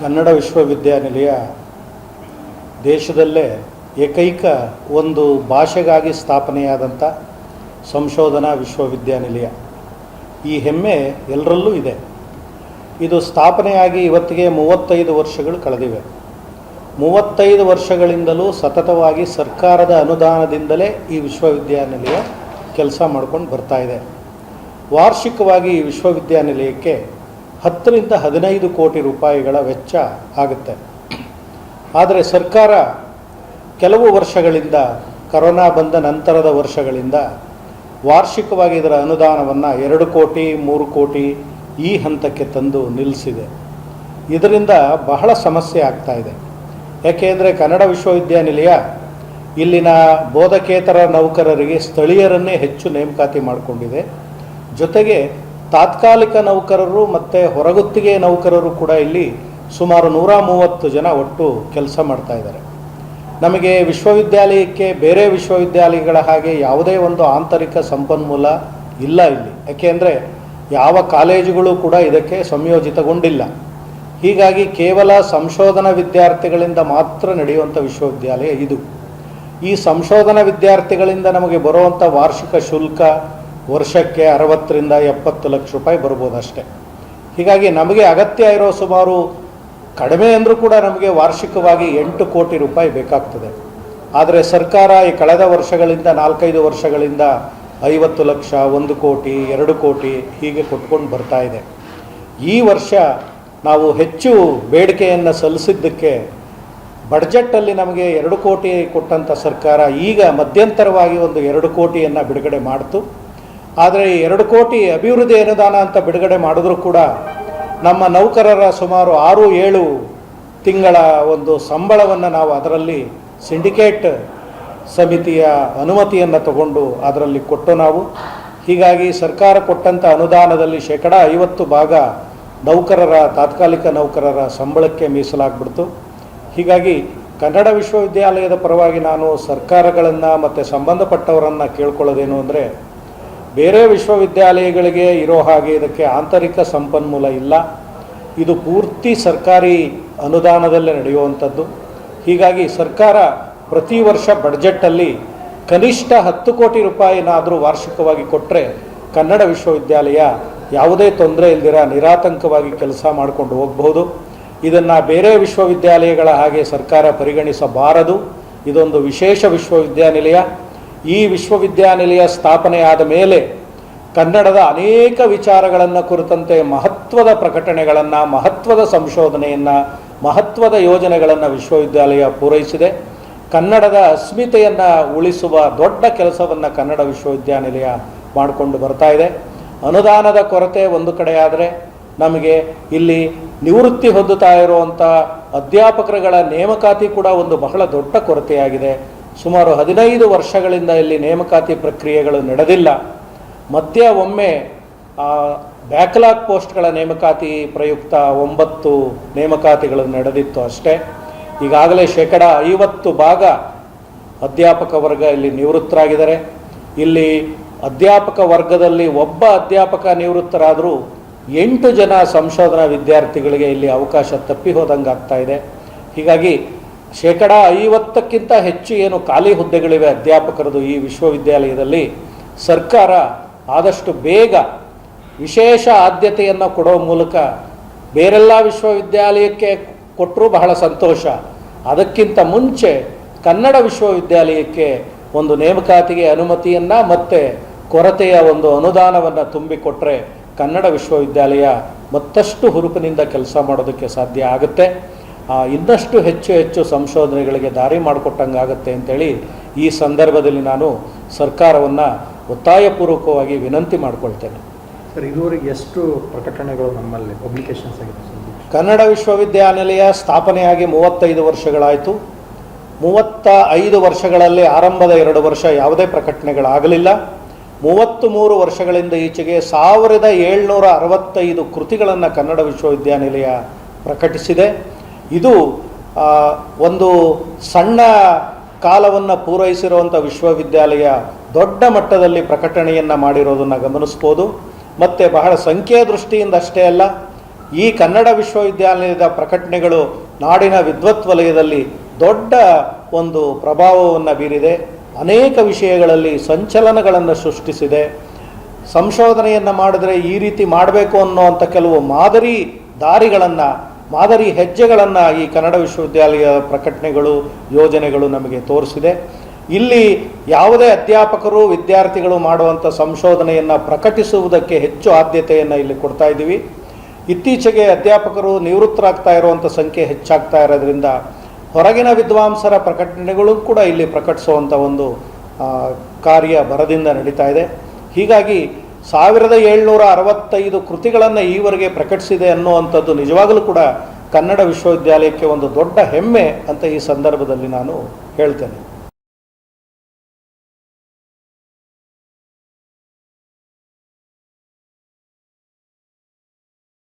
ಕನ್ನಡ ವಿಶ್ವವಿದ್ಯಾನಿಲಯ ದೇಶದಲ್ಲೇ ಏಕೈಕ ಒಂದು ಭಾಷೆಗಾಗಿ ಸ್ಥಾಪನೆಯಾದಂಥ ಸಂಶೋಧನಾ ವಿಶ್ವವಿದ್ಯಾನಿಲಯ. ಈ ಹೆಮ್ಮೆ ಎಲ್ಲರಲ್ಲೂ ಇದೆ. ಇದು ಸ್ಥಾಪನೆಯಾಗಿ ಇವತ್ತಿಗೆ 35 ವರ್ಷಗಳು ಕಳೆದಿವೆ. 35 ವರ್ಷಗಳಿಂದಲೂ ಸತತವಾಗಿ ಸರ್ಕಾರದ ಅನುದಾನದಿಂದಲೇ ಈ ವಿಶ್ವವಿದ್ಯಾನಿಲಯ ಕೆಲಸ ಮಾಡ್ಕೊಂಡು ಬರ್ತಾ ಇದೆ. ವಾರ್ಷಿಕವಾಗಿ ಈ ವಿಶ್ವವಿದ್ಯಾನಿಲಯಕ್ಕೆ 10 ರಿಂದ 15 ಕೋಟಿ ರೂಪಾಯಿಗಳ ವೆಚ್ಚ ಆಗುತ್ತೆ. ಆದರೆ ಸರ್ಕಾರ ಕೆಲವು ವರ್ಷಗಳಿಂದ, ಕರೋನಾ ಬಂದ ನಂತರದ ವರ್ಷಗಳಿಂದ ವಾರ್ಷಿಕವಾಗಿ ಇದರ ಅನುದಾನವನ್ನು 2 ಕೋಟಿ 3 ಕೋಟಿ ಈ ಹಂತಕ್ಕೆ ತಂದು ನಿಲ್ಲಿಸಿದೆ. ಇದರಿಂದ ಬಹಳ ಸಮಸ್ಯೆ ಆಗ್ತಾ ಇದೆ. ಯಾಕೆಂದರೆ ಕನ್ನಡ ವಿಶ್ವವಿದ್ಯಾನಿಲಯ ಇಲ್ಲಿನ ಬೋಧಕೇತರ ನೌಕರರಿಗೆ ಸ್ಥಳೀಯರನ್ನೇ ಹೆಚ್ಚು ನೇಮಕಾತಿ ಮಾಡಿಕೊಂಡಿದೆ. ಜೊತೆಗೆ ತಾತ್ಕಾಲಿಕ ನೌಕರರು ಮತ್ತು ಹೊರಗುತ್ತಿಗೆ ನೌಕರರು ಕೂಡ ಇಲ್ಲಿ ಸುಮಾರು 130 ಜನ ಒಟ್ಟು ಕೆಲಸ ಮಾಡ್ತಾ ಇದ್ದಾರೆ. ನಮಗೆ ವಿಶ್ವವಿದ್ಯಾಲಯಕ್ಕೆ ಬೇರೆ ವಿಶ್ವವಿದ್ಯಾಲಯಗಳ ಹಾಗೆ ಯಾವುದೇ ಒಂದು ಆಂತರಿಕ ಸಂಪನ್ಮೂಲ ಇಲ್ಲ ಇಲ್ಲಿ. ಯಾಕೆಂದರೆ ಯಾವ ಕಾಲೇಜುಗಳು ಕೂಡ ಇದಕ್ಕೆ ಸಂಯೋಜಿತಗೊಂಡಿಲ್ಲ. ಹೀಗಾಗಿ ಕೇವಲ ಸಂಶೋಧನಾ ವಿದ್ಯಾರ್ಥಿಗಳಿಂದ ಮಾತ್ರ ನಡೆಯುವಂಥ ವಿಶ್ವವಿದ್ಯಾಲಯ ಇದು. ಈ ಸಂಶೋಧನಾ ವಿದ್ಯಾರ್ಥಿಗಳಿಂದ ನಮಗೆ ಬರುವಂಥ ವಾರ್ಷಿಕ ಶುಲ್ಕ ವರ್ಷಕ್ಕೆ 60 ರಿಂದ 70 ಲಕ್ಷ ರೂಪಾಯಿ ಬರ್ಬೋದು ಅಷ್ಟೇ. ಹೀಗಾಗಿ ನಮಗೆ ಅಗತ್ಯ ಇರೋ ಸುಮಾರು ಕಡಿಮೆ ಅಂದರೂ ಕೂಡ ನಮಗೆ ವಾರ್ಷಿಕವಾಗಿ 8 ಕೋಟಿ ರೂಪಾಯಿ ಬೇಕಾಗ್ತದೆ. ಆದರೆ ಸರ್ಕಾರ ಈ ಕಳೆದ ವರ್ಷಗಳಿಂದ 4-5 ವರ್ಷಗಳಿಂದ 50 ಲಕ್ಷ, 1 ಕೋಟಿ, 2 ಕೋಟಿ ಹೀಗೆ ಕೊಟ್ಕೊಂಡು ಬರ್ತಾ ಇದೆ. ಈ ವರ್ಷ ನಾವು ಹೆಚ್ಚು ಬೇಡಿಕೆಯನ್ನು ಸಲ್ಲಿಸಿದ್ದಕ್ಕೆ ಬಡ್ಜೆಟ್ಟಲ್ಲಿ ನಮಗೆ 2 ಕೋಟಿ ಕೊಟ್ಟಂಥ ಸರ್ಕಾರ ಈಗ ಮಧ್ಯಂತರವಾಗಿ ಒಂದು 2 ಕೋಟಿಯನ್ನು ಬಿಡುಗಡೆ ಮಾಡಿತು. ಆದರೆ ಈ 2 ಕೋಟಿ ಅಭಿವೃದ್ಧಿ ಅನುದಾನ ಅಂತ ಬಿಡುಗಡೆ ಮಾಡಿದ್ರೂ ಕೂಡ ನಮ್ಮ ನೌಕರರ ಸುಮಾರು 6-7 ತಿಂಗಳ ಒಂದು ಸಂಬಳವನ್ನು ನಾವು ಅದರಲ್ಲಿ ಸಿಂಡಿಕೇಟ್ ಸಮಿತಿಯ ಅನುಮತಿಯನ್ನು ತಗೊಂಡು ಅದರಲ್ಲಿ ಕೊಟ್ಟು ನಾವು. ಹೀಗಾಗಿ ಸರ್ಕಾರ ಕೊಟ್ಟಂಥ ಅನುದಾನದಲ್ಲಿ 50% ಭಾಗ ನೌಕರರ, ತಾತ್ಕಾಲಿಕ ನೌಕರರ ಸಂಬಳಕ್ಕೆ ಮೀಸಲಾಗ್ಬಿಡ್ತು. ಹೀಗಾಗಿ ಕನ್ನಡ ವಿಶ್ವವಿದ್ಯಾಲಯದ ಪರವಾಗಿ ನಾನು ಸರ್ಕಾರಗಳನ್ನು ಮತ್ತು ಸಂಬಂಧಪಟ್ಟವರನ್ನು ಕೇಳ್ಕೊಳ್ಳೋದೇನು ಅಂದರೆ, ಬೇರೆ ವಿಶ್ವವಿದ್ಯಾಲಯಗಳಿಗೆ ಇರೋ ಹಾಗೆ ಇದಕ್ಕೆ ಆಂತರಿಕ ಸಂಪನ್ಮೂಲ ಇಲ್ಲ. ಇದು ಪೂರ್ತಿ ಸರ್ಕಾರಿ ಅನುದಾನದಲ್ಲೇ ನಡೆಯುವಂಥದ್ದು. ಹೀಗಾಗಿ ಸರ್ಕಾರ ಪ್ರತಿ ವರ್ಷ ಬಡ್ಜೆಟ್ಟಲ್ಲಿ ಕನಿಷ್ಠ 10 ಕೋಟಿ ರೂಪಾಯಿನಾದರೂ ವಾರ್ಷಿಕವಾಗಿ ಕೊಟ್ಟರೆ ಕನ್ನಡ ವಿಶ್ವವಿದ್ಯಾಲಯ ಯಾವುದೇ ತೊಂದರೆ ಇಲ್ದಿರ ನಿರಾತಂಕವಾಗಿ ಕೆಲಸ ಮಾಡಿಕೊಂಡು ಹೋಗ್ಬೋದು. ಇದನ್ನು ಬೇರೆ ವಿಶ್ವವಿದ್ಯಾಲಯಗಳ ಹಾಗೆ ಸರ್ಕಾರ ಪರಿಗಣಿಸಬಾರದು. ಇದೊಂದು ವಿಶೇಷ ವಿಶ್ವವಿದ್ಯಾನಿಲಯ. ಈ ವಿಶ್ವವಿದ್ಯಾನಿಲಯ ಸ್ಥಾಪನೆಯಾದ ಮೇಲೆ ಕನ್ನಡದ ಅನೇಕ ವಿಚಾರಗಳನ್ನು ಕುರಿತಂತೆ ಮಹತ್ವದ ಪ್ರಕಟಣೆಗಳನ್ನು, ಮಹತ್ವದ ಸಂಶೋಧನೆಯನ್ನು, ಮಹತ್ವದ ಯೋಜನೆಗಳನ್ನು ವಿಶ್ವವಿದ್ಯಾಲಯ ಪೂರೈಸಿದೆ. ಕನ್ನಡದ ಅಸ್ಮಿತೆಯನ್ನು ಉಳಿಸುವ ದೊಡ್ಡ ಕೆಲಸವನ್ನು ಕನ್ನಡ ವಿಶ್ವವಿದ್ಯಾನಿಲಯ ಮಾಡಿಕೊಂಡು ಬರ್ತಾ ಇದೆ. ಅನುದಾನದ ಕೊರತೆ ಒಂದು ಕಡೆ ಆದರೆ, ನಮಗೆ ಇಲ್ಲಿ ನಿವೃತ್ತಿ ಹೊಂದುತ್ತಾ ಇರುವಂಥ ಅಧ್ಯಾಪಕರುಗಳ ನೇಮಕಾತಿ ಕೂಡ ಒಂದು ಬಹಳ ದೊಡ್ಡ ಕೊರತೆಯಾಗಿದೆ. ಸುಮಾರು 15 ವರ್ಷಗಳಿಂದ ಇಲ್ಲಿ ನೇಮಕಾತಿ ಪ್ರಕ್ರಿಯೆಗಳು ನಡೆದಿಲ್ಲ. ಮಧ್ಯ ಒಮ್ಮೆ ಬ್ಯಾಕ್ಲಾಗ್ ಪೋಸ್ಟ್ಗಳ ನೇಮಕಾತಿ ಪ್ರಯುಕ್ತ 9 ನೇಮಕಾತಿಗಳು ನಡೆದಿತ್ತು ಅಷ್ಟೇ. ಈಗಾಗಲೇ 50% ಭಾಗ ಅಧ್ಯಾಪಕ ವರ್ಗ ಇಲ್ಲಿ ನಿವೃತ್ತರಾಗಿದ್ದಾರೆ. ಇಲ್ಲಿ ಅಧ್ಯಾಪಕ ವರ್ಗದಲ್ಲಿ ಒಬ್ಬ ಅಧ್ಯಾಪಕ ನಿವೃತ್ತರಾದರೂ 8 ಜನ ಸಂಶೋಧನಾ ವಿದ್ಯಾರ್ಥಿಗಳಿಗೆ ಇಲ್ಲಿ ಅವಕಾಶ ತಪ್ಪಿ ಹೋದಂಗೆ ಆಗ್ತಾ ಇದೆ. ಹೀಗಾಗಿ 50%ಕ್ಕಿಂತ ಹೆಚ್ಚು ಏನು ಖಾಲಿ ಹುದ್ದೆಗಳಿವೆ ಅಧ್ಯಾಪಕರದು ಈ ವಿಶ್ವವಿದ್ಯಾಲಯದಲ್ಲಿ, ಸರ್ಕಾರ ಆದಷ್ಟು ಬೇಗ ವಿಶೇಷ ಆದ್ಯತೆಯನ್ನು ಕೊಡೋ ಮೂಲಕ ಬೇರೆಲ್ಲ ವಿಶ್ವವಿದ್ಯಾಲಯಕ್ಕೆ ಕೊಟ್ಟರೂ ಬಹಳ ಸಂತೋಷ. ಅದಕ್ಕಿಂತ ಮುಂಚೆ ಕನ್ನಡ ವಿಶ್ವವಿದ್ಯಾಲಯಕ್ಕೆ ಒಂದು ನೇಮಕಾತಿಗೆ ಅನುಮತಿಯನ್ನು ಮತ್ತು ಕೊರತೆಯ ಒಂದು ಅನುದಾನವನ್ನು ತುಂಬಿಕೊಟ್ರೆ ಕನ್ನಡ ವಿಶ್ವವಿದ್ಯಾಲಯ ಮತ್ತಷ್ಟು ಹುರುಪಿನಿಂದ ಕೆಲಸ ಮಾಡೋದಕ್ಕೆ ಸಾಧ್ಯ ಆಗುತ್ತೆ. ಇನ್ನಷ್ಟು ಹೆಚ್ಚು ಸಂಶೋಧನೆಗಳಿಗೆ ದಾರಿ ಮಾಡಿಕೊಟ್ಟಂಗಾಗುತ್ತೆ ಅಂತೇಳಿ ಈ ಸಂದರ್ಭದಲ್ಲಿ ನಾನು ಸರ್ಕಾರವನ್ನು ಒತ್ತಾಯಪೂರ್ವಕವಾಗಿ ವಿನಂತಿ ಮಾಡಿಕೊಳ್ತೇನೆ. ಸರ್, ಇದುವರೆಗೆ ಎಷ್ಟು ಪ್ರಕಟಣೆಗಳು ನಮ್ಮಲ್ಲಿ ಪಬ್ಲಿಕೇಶನ್ಸ್ ಆಗಿದೆ? ಕನ್ನಡ ವಿಶ್ವವಿದ್ಯಾನಿಲಯ ಸ್ಥಾಪನೆಯಾಗಿ 35 ವರ್ಷಗಳಾಯಿತು. 35 ವರ್ಷಗಳಲ್ಲಿ ಆರಂಭದ 2 ವರ್ಷ ಯಾವುದೇ ಪ್ರಕಟಣೆಗಳಾಗಲಿಲ್ಲ. 33 ವರ್ಷಗಳಿಂದ ಈಚೆಗೆ 1765 ಕೃತಿಗಳನ್ನು ಕನ್ನಡ ವಿಶ್ವವಿದ್ಯಾನಿಲಯ ಪ್ರಕಟಿಸಿದೆ. ಇದು ಒಂದು ಸಣ್ಣ ಕಾಲವನ್ನು ಪೂರೈಸಿರುವಂಥ ವಿಶ್ವವಿದ್ಯಾಲಯ ದೊಡ್ಡ ಮಟ್ಟದಲ್ಲಿ ಪ್ರಕಟಣೆಯನ್ನು ಮಾಡಿರೋದನ್ನು ಗಮನಿಸ್ಬೋದು. ಮತ್ತು ಬಹಳ ಸಂಖ್ಯೆಯ ದೃಷ್ಟಿಯಿಂದ ಅಷ್ಟೇ ಅಲ್ಲ, ಈ ಕನ್ನಡ ವಿಶ್ವವಿದ್ಯಾಲಯದ ಪ್ರಕಟಣೆಗಳು ನಾಡಿನ ವಿದ್ವತ್ ವಲಯದಲ್ಲಿ ದೊಡ್ಡ ಒಂದು ಪ್ರಭಾವವನ್ನು ಬೀರಿದೆ. ಅನೇಕ ವಿಷಯಗಳಲ್ಲಿ ಸಂಚಲನಗಳನ್ನು ಸೃಷ್ಟಿಸಿದೆ. ಸಂಶೋಧನೆಯನ್ನು ಮಾಡಿದ್ರೆ ಈ ರೀತಿ ಮಾಡಬೇಕು ಅನ್ನೋವಂಥ ಕೆಲವು ಮಾದರಿ ದಾರಿಗಳನ್ನು, ಮಾದರಿ ಹೆಜ್ಜೆಗಳನ್ನು ಈ ಕನ್ನಡ ವಿಶ್ವವಿದ್ಯಾಲಯ ಪ್ರಕಟಣೆಗಳು, ಯೋಜನೆಗಳು ನಮಗೆ ತೋರಿಸಿದೆ. ಇಲ್ಲಿ ಯಾವುದೇ ಅಧ್ಯಾಪಕರು, ವಿದ್ಯಾರ್ಥಿಗಳು ಮಾಡುವಂಥ ಸಂಶೋಧನೆಯನ್ನು ಪ್ರಕಟಿಸುವುದಕ್ಕೆ ಹೆಚ್ಚು ಆದ್ಯತೆಯನ್ನು ಇಲ್ಲಿ ಕೊಡ್ತಾ ಇದ್ದೀವಿ. ಇತ್ತೀಚೆಗೆ ಅಧ್ಯಾಪಕರು ನಿವೃತ್ತರಾಗ್ತಾ ಇರುವಂಥ ಸಂಖ್ಯೆ ಹೆಚ್ಚಾಗ್ತಾ ಇರೋದ್ರಿಂದ ಹೊರಗಿನ ವಿದ್ವಾಂಸರ ಪ್ರಕಟಣೆಗಳು ಕೂಡ ಇಲ್ಲಿ ಪ್ರಕಟಿಸುವಂಥ ಒಂದು ಕಾರ್ಯ ಭರದಿಂದ ನಡೀತಾ ಇದೆ. ಹೀಗಾಗಿ 1765 ಕೃತಿಗಳನ್ನು ಈವರೆಗೆ ಪ್ರಕಟಿಸಿದೆ ಅನ್ನುವಂಥದ್ದು ನಿಜವಾಗಲೂ ಕೂಡ ಕನ್ನಡ ವಿಶ್ವವಿದ್ಯಾಲಯಕ್ಕೆ ಒಂದು ದೊಡ್ಡ ಹೆಮ್ಮೆ ಅಂತ ಈ ಸಂದರ್ಭದಲ್ಲಿ ನಾನು ಹೇಳ್ತೇನೆ.